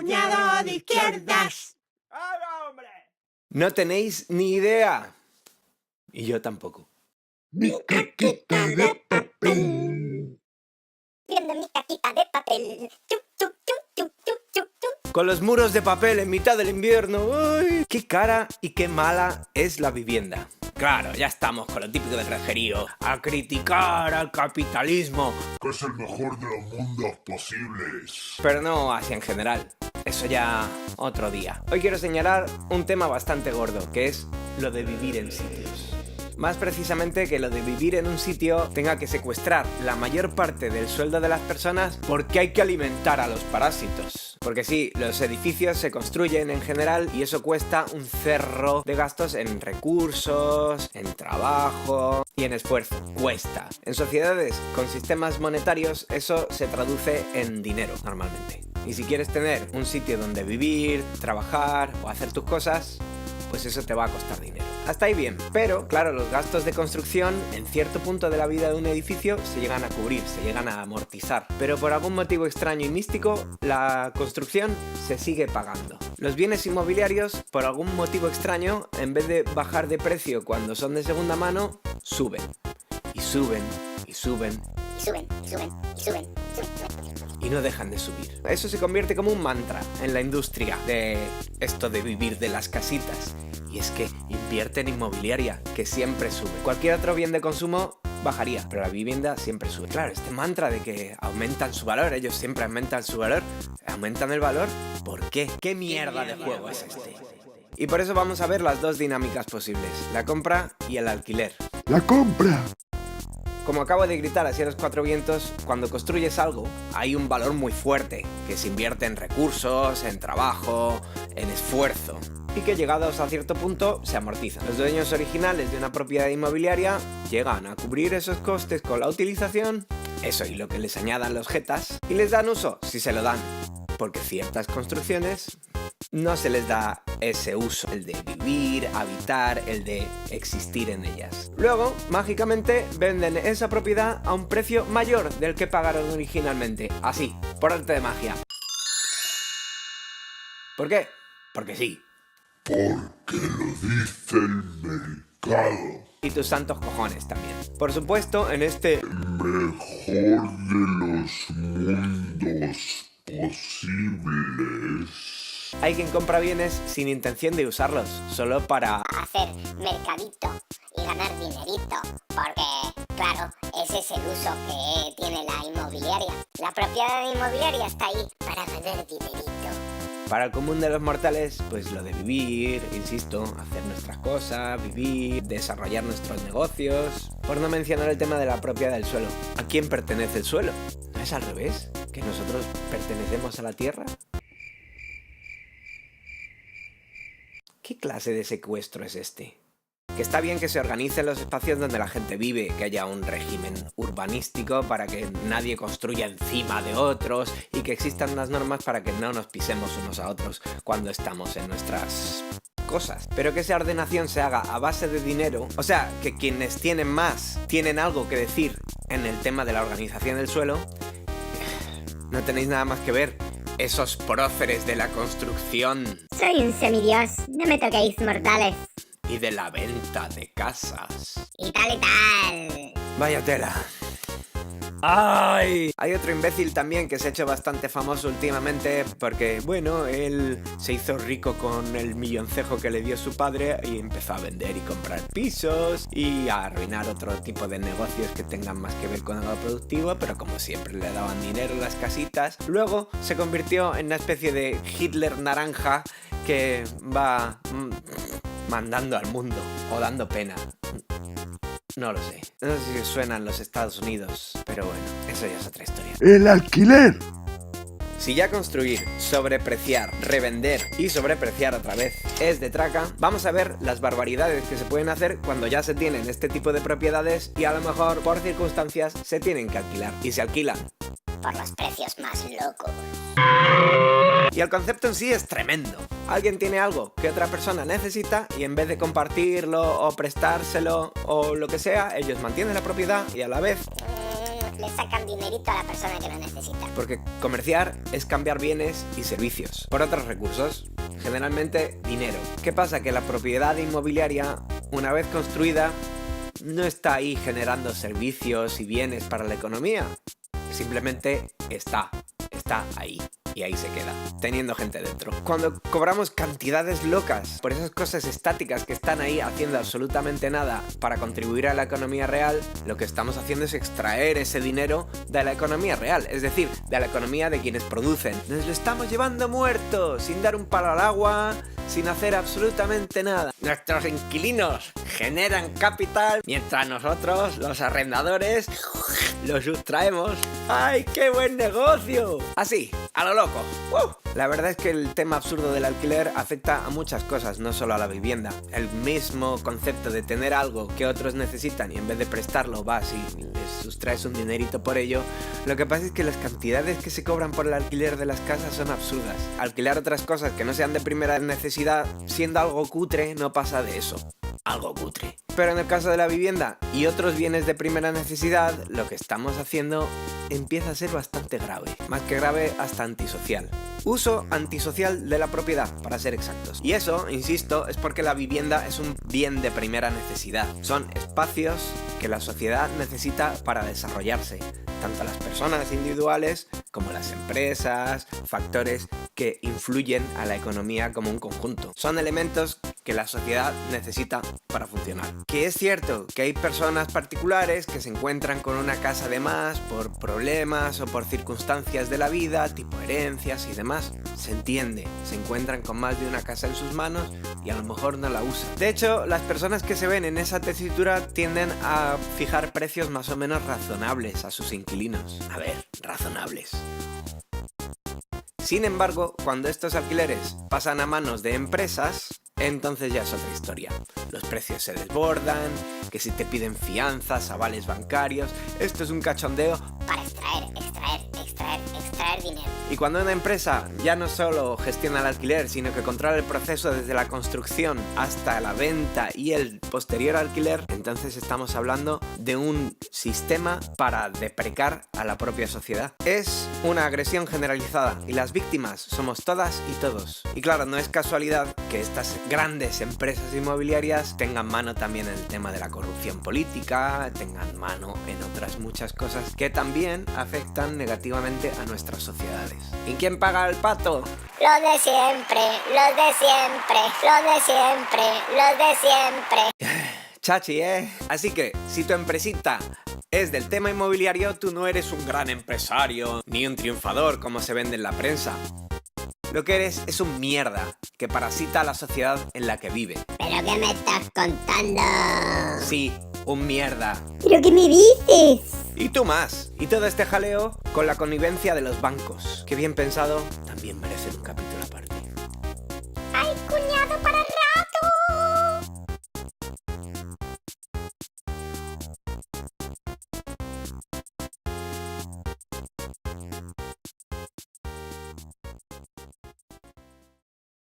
cuñado de izquierdas. ¡Haga, hombre! No tenéis ni idea. Y yo tampoco. Mi caquita de papel. Viendo mi caquita de papel. Chup, chup, chup, chup, chup, chup, chup. Con los muros de papel en mitad del invierno. ¡Ay! ¡Qué cara y qué mala es la vivienda! Claro, ya estamos con lo típico del granjerío. A criticar al capitalismo. Que es el mejor de los mundos posibles. Pero no así en general. Eso ya otro día. Hoy quiero señalar un tema bastante gordo, que es lo de vivir en sitios. Más precisamente que lo de vivir en un sitio tenga que secuestrar la mayor parte del sueldo de las personas porque hay que alimentar a los parásitos. Porque sí, los edificios se construyen en general y eso cuesta un cerro de gastos en recursos, en trabajo y en esfuerzo. Cuesta. En sociedades con sistemas monetarios eso se traduce en dinero normalmente. Y si quieres tener un sitio donde vivir, trabajar o hacer tus cosas, pues eso te va a costar dinero. Hasta ahí bien, pero claro, los gastos de construcción en cierto punto de la vida de un edificio se llegan a cubrir, se llegan a amortizar. Pero por algún motivo extraño y místico, la construcción se sigue pagando. Los bienes inmobiliarios, por algún motivo extraño, en vez de bajar de precio cuando son de segunda mano, suben. Y suben, y suben. Y suben, y suben, y suben, suben. Y no dejan de subir. Eso se convierte como un mantra en la industria de esto de vivir de las casitas. Y es que invierte en inmobiliaria, que siempre sube. Cualquier otro bien de consumo bajaría, pero la vivienda siempre sube. Claro, este mantra de que aumentan su valor, ellos siempre aumentan su valor. ¿Aumentan el valor? ¿Por qué? ¿Qué mierda de juego es este? Y por eso vamos a ver las dos dinámicas posibles, la compra y el alquiler. ¡La compra! Como acabo de gritar así a los cuatro vientos, cuando construyes algo hay un valor muy fuerte, que se invierte en recursos, en trabajo, en esfuerzo, y que llegados a cierto punto se amortizan. Los dueños originales de una propiedad inmobiliaria llegan a cubrir esos costes con la utilización, eso y lo que les añadan los jetas, y les dan uso si se lo dan, porque ciertas construcciones no se les da ese uso, el de vivir, habitar, el de existir en ellas. Luego, mágicamente, venden esa propiedad a un precio mayor del que pagaron originalmente. Así, por arte de magia. ¿Por qué? Porque sí. Porque lo dice el mercado. Y tus santos cojones también. Por supuesto, en este Mejor de los mundos posibles. hay quien compra bienes sin intención de usarlos, solo para Hacer mercadito y ganar dinerito. Porque, claro, ese es el uso que tiene la inmobiliaria. La propiedad inmobiliaria está ahí para ganar dinerito. Para el común de los mortales, pues lo de vivir, insisto, hacer nuestras cosas, vivir, desarrollar nuestros negocios. Por no mencionar el tema de la propiedad del suelo. ¿A quién pertenece el suelo? ¿No es al revés? ¿Que nosotros pertenecemos a la tierra? ¿Qué clase de secuestro es este? Que está bien que se organicen los espacios donde la gente vive, que haya un régimen urbanístico para que nadie construya encima de otros y que existan unas normas para que no nos pisemos unos a otros cuando estamos en nuestras cosas. Pero que esa ordenación se haga a base de dinero, o sea, que quienes tienen más tienen algo que decir en el tema de la organización del suelo, no tenéis nada más que ver esos próceres de la construcción Soy un semidios, no me toquéis mortales. y de la venta de casas. Y tal y tal. Vaya tela. ¡Ay! Hay otro imbécil también que se ha hecho bastante famoso últimamente porque, bueno, él se hizo rico con el milloncejo que le dio su padre y empezó a vender y comprar pisos y a arruinar otro tipo de negocios que tengan más que ver con algo productivo, pero como siempre le daban dinero las casitas. Luego se convirtió en una especie de Hitler naranja que va mandando al mundo o dando pena. No lo sé. No sé si os suenan los Estados Unidos, pero bueno, eso ya es otra historia. ¡El alquiler! Si ya construir, sobrepreciar, revender y sobrepreciar otra vez es de traca, vamos a ver las barbaridades que se pueden hacer cuando ya se tienen este tipo de propiedades y a lo mejor por circunstancias se tienen que alquilar. Y se alquilan Por los precios más locos. Y el concepto en sí es tremendo. Alguien tiene algo que otra persona necesita y en vez de compartirlo o prestárselo o lo que sea, ellos mantienen la propiedad y a la vez le sacan dinerito a la persona que lo necesita. Porque comerciar es cambiar bienes y servicios por otros recursos, generalmente dinero. ¿Qué pasa? Que la propiedad inmobiliaria, una vez construida, no está ahí generando servicios y bienes para la economía. Simplemente está ahí. Y ahí se queda, teniendo gente dentro. Cuando cobramos cantidades locas por esas cosas estáticas que están ahí haciendo absolutamente nada para contribuir a la economía real, lo que estamos haciendo es extraer ese dinero de la economía real, es decir, de la economía de quienes producen. Nos lo estamos llevando muerto, sin dar un palo al agua, sin hacer absolutamente nada. Nuestros inquilinos generan capital, mientras nosotros, los arrendadores, lo sustraemos. ¡Ay, qué buen negocio! Así, a lo loco. La verdad es que el tema absurdo del alquiler afecta a muchas cosas, no solo a la vivienda. El mismo concepto de tener algo que otros necesitan y en vez de prestarlo vas y les sustraes un dinerito por ello. Lo que pasa es que las cantidades que se cobran por el alquiler de las casas son absurdas. Alquilar otras cosas que no sean de primera necesidad, siendo algo cutre, no pasa de eso. Algo cutre. Pero en el caso de la vivienda y otros bienes de primera necesidad, lo que estamos haciendo empieza a ser bastante grave. Más que grave, hasta antisocial. Uso antisocial de la propiedad, para ser exactos. Y eso, insisto, es porque la vivienda es un bien de primera necesidad. Son espacios que la sociedad necesita para desarrollarse. Tanto las personas individuales como las empresas, factores que influyen a la economía como un conjunto. Son elementos que la sociedad necesita para funcionar. Que es cierto que hay personas particulares que se encuentran con una casa de más por problemas o por circunstancias de la vida, tipo herencias y demás. Se entiende, se encuentran con más de una casa en sus manos y a lo mejor no la usan. De hecho, las personas que se ven en esa tesitura tienden a fijar precios más o menos razonables a sus inquilinos. A ver, razonables. Sin embargo, cuando estos alquileres pasan a manos de empresas, entonces ya es otra historia. Los precios se desbordan, que si te piden fianzas, avales bancarios, esto es un cachondeo Para extraer dinero. Y cuando una empresa ya no solo gestiona el alquiler, sino que controla el proceso desde la construcción hasta la venta y el posterior alquiler, entonces estamos hablando de un sistema para deprecar a la propia sociedad. Es una agresión generalizada y las víctimas somos todas y todos. Y claro, no es casualidad que estas grandes empresas inmobiliarias tengan mano también en el tema de la corrupción política, tengan mano en otras muchas cosas que también afectan negativamente a nuestras sociedades. ¿Y quién paga el pato? Los de siempre, los de siempre, los de siempre, los de siempre. Chachi, ¿eh? Así que, si tu empresita es del tema inmobiliario, tú no eres un gran empresario, ni un triunfador como se vende en la prensa. Lo que eres es un mierda que parasita a la sociedad en la que vive. ¿Pero qué me estás contando? Sí, un mierda. ¿Pero qué me dices? Y tú más. Y todo este jaleo con la connivencia de los bancos, que bien pensado también merecen un capítulo aparte.